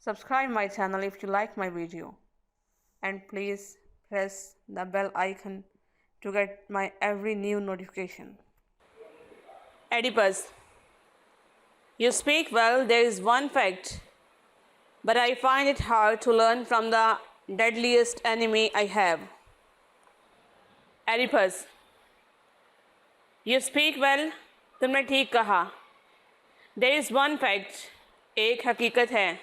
Subscribe my channel if you like my video, and please press the bell icon to get my every new notification. Oedipus, you speak well, there is one fact, but I find it hard to learn from the deadliest enemy I have. Oedipus, you speak well, तुमने ठीक कहा. There is one fact, एक हकीकत है.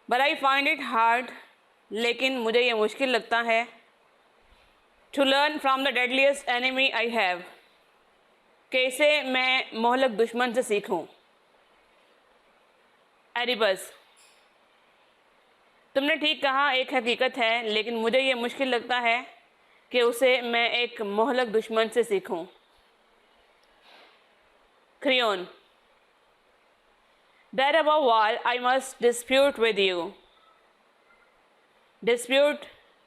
But I find it hard, लेकिन मुझे ये मुश्किल लगता है. To learn from the deadliest enemy I have, कैसे मैं मोहलक दुश्मन से सीखूं. एडिपस, तुमने ठीक कहा, एक हकीकत है, लेकिन मुझे ये मुश्किल लगता है कि उसे मैं एक मोहलक दुश्मन से सीखूं. Crayon, that above all I must dispute with you. Dispute,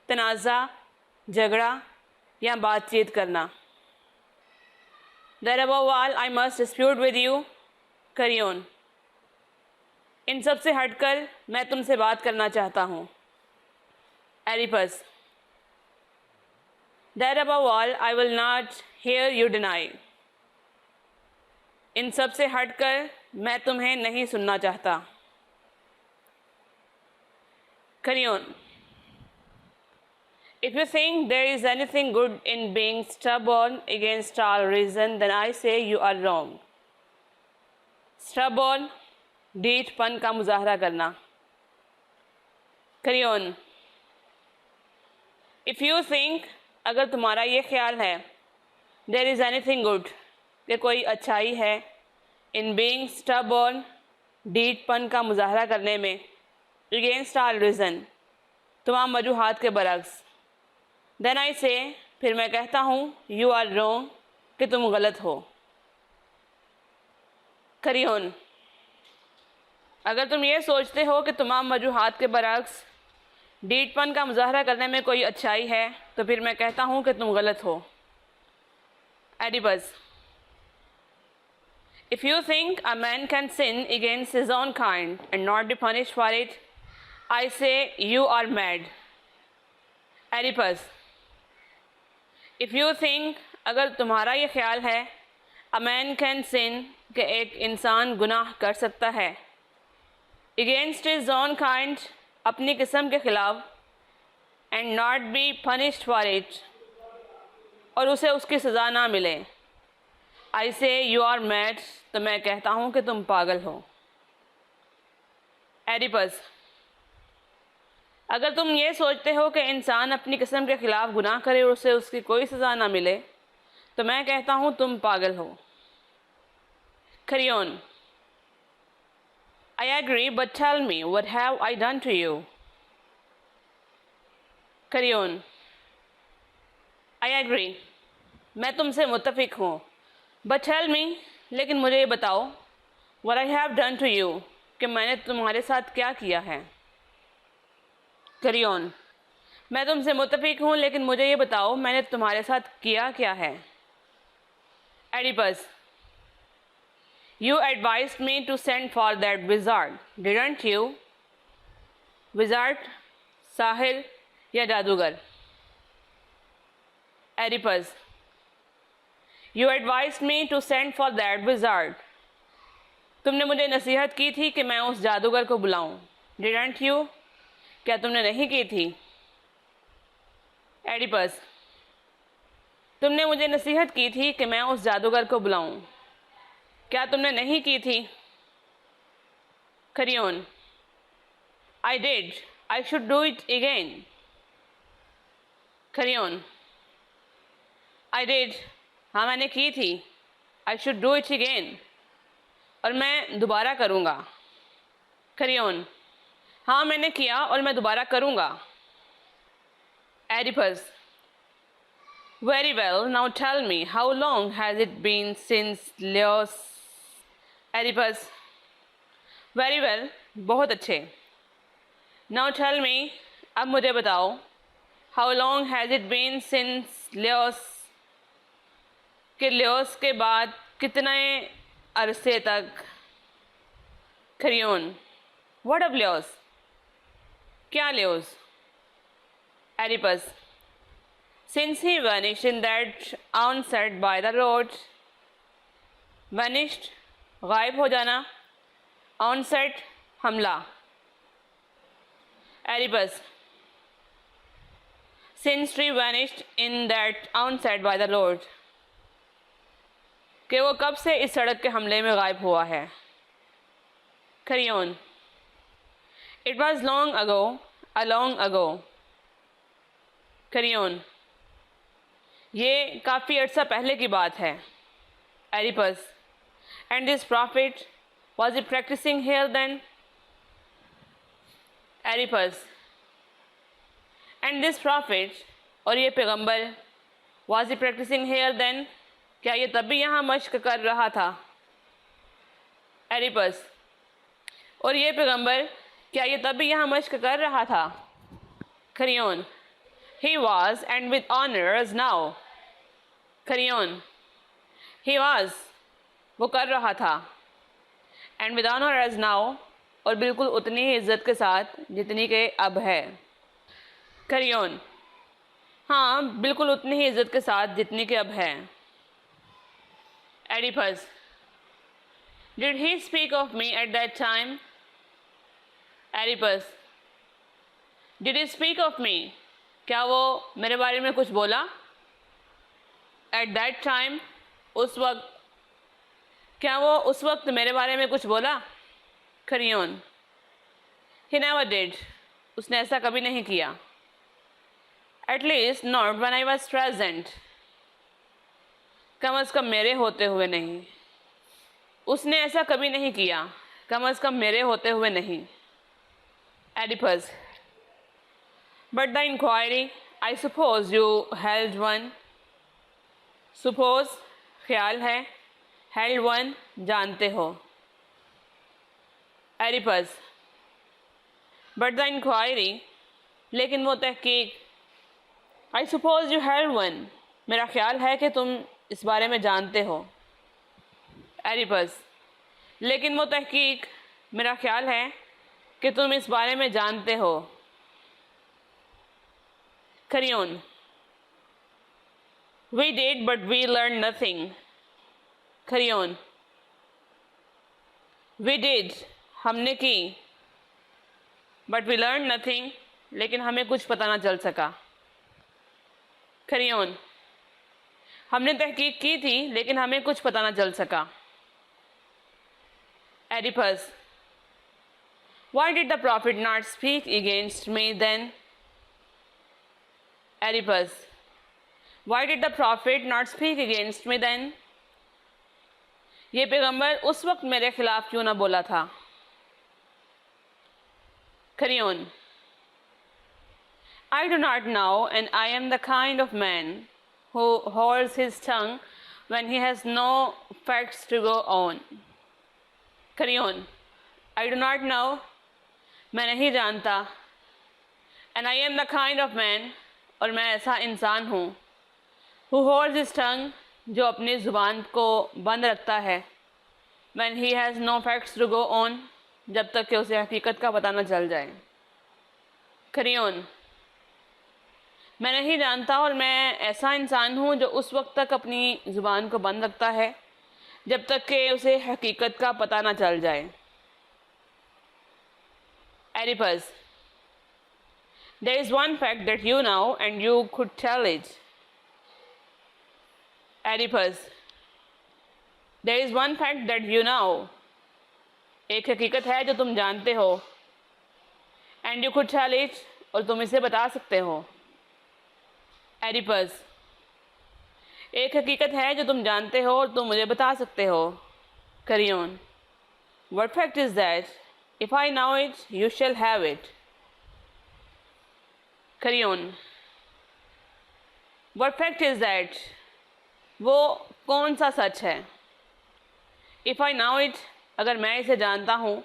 तनाज़ा, झगड़ा या बातचीत करना. That above all I must dispute with you. Creon, इन सब से हटकर मैं तुमसे बात करना चाहता हूँ. Oedipus, that above all I will not hear you deny. इन सब से हटकर मैं तुम्हें नहीं सुनना चाहता. Creon, if you think there is anything good in being stubborn against all reason, then I say you are wrong. Stubborn, ढीठपन का मुजाहरा करना. करियोन, if you think, अगर तुम्हारा ये ख्याल है, there is anything good, कि कोई अच्छाई है, इन बीइंग स्टबॉर्न, ढीठपन का मुजाहरा करने में, अगेंस्ट ऑल रीज़न, तमाम वजूहात के बरक्स, देन आई से, फिर मैं कहता हूँ, यू आर रॉन्ग, कि तुम गलत हो. करियोन, अगर तुम ये सोचते हो कि तमाम वजूहात के बरक्स ढीठपन का मुजाहरा करने में कोई अच्छाई है, तो फिर मैं कहता हूँ कि तुम गलत हो. Oedipus, if you think a man can sin against his own kind and not be punished for it, I say you are mad. Oedipus, if you think, अगर तुम्हारा ये ख्याल है, a man can sin, कि एक इंसान गुनाह कर सकता है, against his own kind, अपनी किस्म के ख़िलाफ़, and not be punished for it, और उसे उसकी सज़ा ना मिले, I say you are mad, तो मैं कहता हूँ कि तुम पागल हो. एडिपस, अगर तुम ये सोचते हो कि इंसान अपनी किस्म के ख़िलाफ़ गुनाह करे और उसे उसकी कोई सज़ा ना मिले, तो मैं कहता हूँ तुम पागल हो. Crayon, I agree, but tell me, what have I done to you? Crayon, I agree, मैं तुमसे मुत्तफ़िक हूँ. But tell me, लेकिन मुझे ये बताओ, what I have done to you, कि मैंने तुम्हारे साथ क्या किया है. करियोन, मैं तुमसे मुत्तफ़िक हूँ, लेकिन मुझे ये बताओ मैंने तुम्हारे साथ किया क्या है. Oedipus, you advised me to send for that wizard, didn't you? Wizard, Sahir या जादूगर. Oedipus, You advised me to send for that wizard. तुमने मुझे नसीहत की थी कि मैं उस जादूगर को बुलाऊं. Didn't you? क्या तुमने नहीं की थी. एडिपस, तुमने मुझे नसीहत की थी कि मैं उस जादूगर को बुलाऊं. क्या तुमने नहीं की थी. Crayon, I did. I should do it again. Crayon, I did. हाँ मैंने की थी. I should do it again. और मैं दोबारा करूँगा. करियोन, हाँ मैंने किया और मैं दोबारा करूँगा. Oedipus, very well, now tell me, how long has it been since Leos. Oedipus, very well, बहुत अच्छे. now tell me, अब मुझे बताओ, how long has it been since Leos, कि लियोस के बाद कितने अरसे तक. Crayon, What of Leos? क्या Leos? Oedipus. Since he vanished in that onset by the road. Vanished, गायब हो जाना. Onset, हमला. Oedipus. Since he vanished in that onset by the road. कि वो कब से इस सड़क के हमले में गायब हुआ है. Creon. It was long ago, a long ago. Creon. ये काफ़ी अर्सा पहले की बात है. Oedipus. And this prophet, was he practicing here then? Oedipus. And this prophet, और ये पैगंबर, was he practicing here then? क्या ये तब भी यहाँ मश्क कर रहा था? Oedipus. और ये पैगंबर, क्या ये तब भी यहाँ मश्क कर रहा था? Creon. He was, and with honor as now. Creon. He was, वो कर रहा था. And with honor as now, और बिल्कुल उतनी ही इज्जत के साथ जितनी के अब है. Creon. हाँ, बिल्कुल उतनी ही इज्जत के साथ जितनी के अब है. Oedipus. Did he speak of me at that time? Oedipus. Did he speak of me? क्या वो मेरे बारे में कुछ बोला? At that time, उस वक्त. क्या वो उस वक्त मेरे बारे में कुछ बोला? Creon. He never did. उसने ऐसा कभी नहीं किया. At least not when I was present. कम अज़ कम मेरे होते हुए नहीं. उसने ऐसा कभी नहीं किया. कम अज़ कम मेरे होते हुए नहीं. Oedipus. But the inquiry, I suppose you held one. Suppose, ख्याल है. Held one, जानते हो. Oedipus. But the inquiry, लेकिन वो तहकीक. I suppose you held one. मेरा ख्याल है कि तुम इस बारे में जानते हो. Oedipus. लेकिन वो तहकीक, मेरा ख्याल है कि तुम इस बारे में जानते हो. Creon. We did, but we learned nothing. Creon. We did, हमने की. But we learned nothing, लेकिन हमें कुछ पता ना चल सका. Creon. हमने तहकीक की थी, लेकिन हमें कुछ पता ना चल सका. Oedipus. Why did the prophet not speak against me then? Oedipus. Why did the prophet not speak against me then? ये पैगंबर उस वक्त मेरे खिलाफ क्यों ना बोला था? Creon. I do not know, and I am the kind of man who holds his tongue when he has no facts to go on. Creon. I do not know, मैं नहीं जानता. And I am the kind of man, और मैं ऐसा इंसान हूँ, who holds his tongue, जो अपनी ज़ुबान को बंद रखता है, when he has no facts to go on, जब तक कि उसे हकीकत का पता न चल जाए. Creon. मैं नहीं जानता और मैं ऐसा इंसान हूँ जो उस वक्त तक अपनी ज़ुबान को बंद रखता है जब तक कि उसे हकीकत का पता न चल जाए. Oedipus. There is one fact that you know and you could tell it. Oedipus. There is one fact that you know. एक हकीकत है जो तुम जानते हो. And you could tell it, और तुम इसे बता सकते हो. Oedipus. एक हकीकत है जो तुम जानते हो और तुम मुझे बता सकते हो. Creon. What fact is that? If I know it, you shall have it. Creon. What fact is that? वो कौन सा सच है? If I know it, अगर मैं इसे जानता हूँ,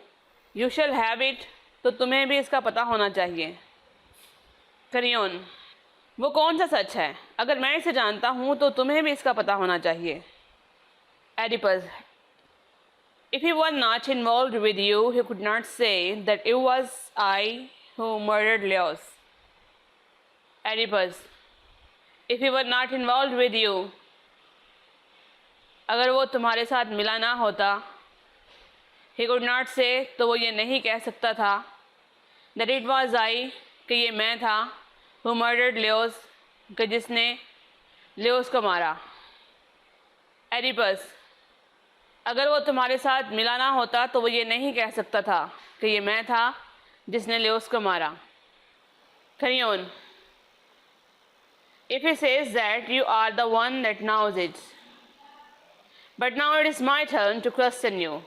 you shall have it, तो तुम्हें भी इसका पता होना चाहिए. Creon. वो कौन सा सच है? अगर मैं इसे जानता हूँ तो तुम्हें भी इसका पता होना चाहिए. Oedipus. If he were not involved with you, he could not say that it was I who murdered Leos. Oedipus. If he were not involved with you, अगर वो तुम्हारे साथ मिला ना होता, he could not say, तो वो ये नहीं कह सकता था that it was I, कि ये मैं था, who murdered Leos, कि जिसने लेओस को मारा. एडिपस. अगर वो तुम्हारे साथ मिला ना होता तो वो ये नहीं कह सकता था कि ये मैं था जिसने लेओस को मारा. खरियोन. If he says that you are the one that knows it, but now it is my turn to question you.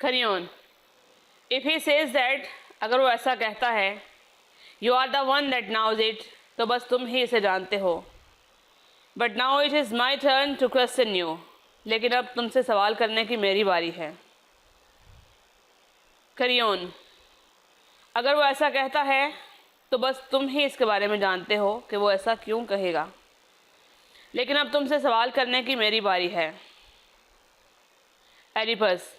खरियोन. If he says that, अगर वो ऐसा कहता है, you are the one that knows it, तो बस तुम ही इसे जानते हो. But now it is my turn to question you. लेकिन अब तुमसे सवाल करने की मेरी बारी है. खरियोन. अगर वो ऐसा कहता है तो बस तुम ही इसके बारे में जानते हो कि वो ऐसा क्यों कहेगा, लेकिन अब तुमसे सवाल करने की मेरी बारी है. Oedipus.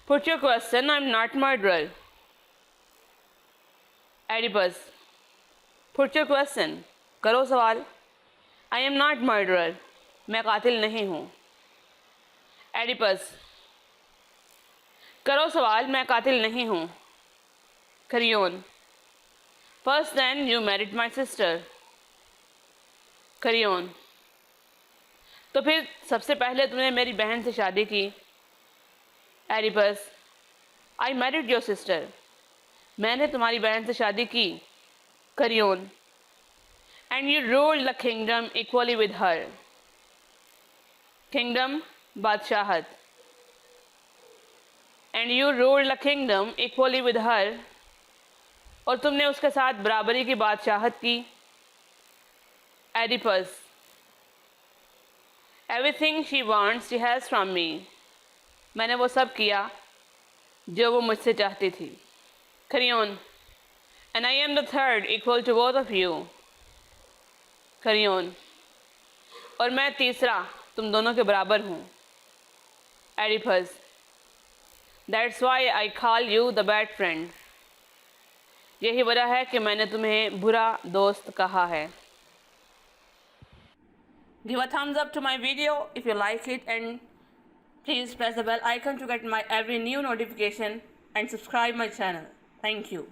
Put your question, I am not murderer. Oedipus. Put your question. करो सवाल. I am not murderer. मैं कातिल नहीं हूँ. एडिपस. करो सवाल, मैं कातिल नहीं हूँ. खरियोन. First then you married my sister. खरियोन. तो फिर सबसे पहले तुमने मेरी बहन से शादी की. Oedipus. I married your sister. मैंने तुम्हारी बहन से शादी की. खरियोन. And you ruled the kingdom equally with her. Kingdom, बादशाहत. And you ruled the kingdom equally with her. और तुमने उसके साथ बराबरी की बादशाहत की. Oedipus. Everything she wants she has from me. मैंने वो सब किया जो वो मुझसे चाहती थी. खरियोन. And I am the third equal to both of you. खरियोन. और मैं तीसरा तुम दोनों के बराबर हूँ. Oedipus. That's why I call you the bad friend. यही वजह है कि मैंने तुम्हें बुरा दोस्त कहा है. Give a thumbs up to my video if you like it, and please press the bell icon to get my every new notification and subscribe my channel. Thank you.